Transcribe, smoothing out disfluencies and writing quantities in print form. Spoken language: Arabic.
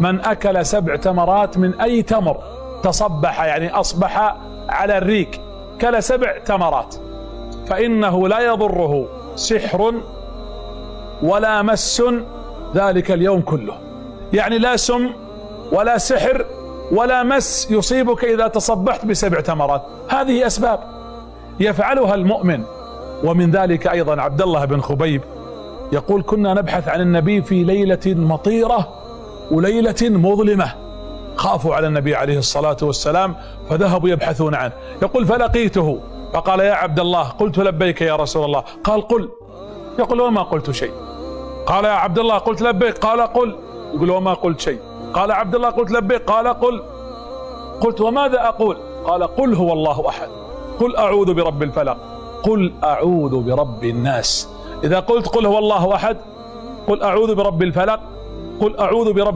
من أكل 7 تمرات من أي تمر تصبح، يعني أصبح على الريق، كل 7 تمرات، فإنه لا يضره سحر ولا مس ذلك اليوم كله. يعني لا سم ولا سحر ولا مس يصيبك إذا تصبحت ب7 تمرات. هذه أسباب يفعلها المؤمن. ومن ذلك أيضا عبد الله بن خبيب يقول: كنا نبحث عن النبي في ليلة مطيرة وليلة مظلمة، خافوا على النبي عليه الصلاة والسلام فذهبوا يبحثون عنه. يقول: فلقيته فقال: يا عبد الله. قلت: لبيك يا رسول الله. قال: قل. يقول: وما قلت شيء. قال: يا عبد الله. قلت: لبيك. قال: قل. يقول: وما قلت شيء. قال عبد الله: قلت: لبيك. قال: قل. قلت: وماذا أقول؟ قال: قل هو الله أحد، قل أعوذ برب الفلق، قل أعوذ برب الناس. إذا قلت قل هو الله أحد، قل أعوذ برب الفلق، قل أعوذ برب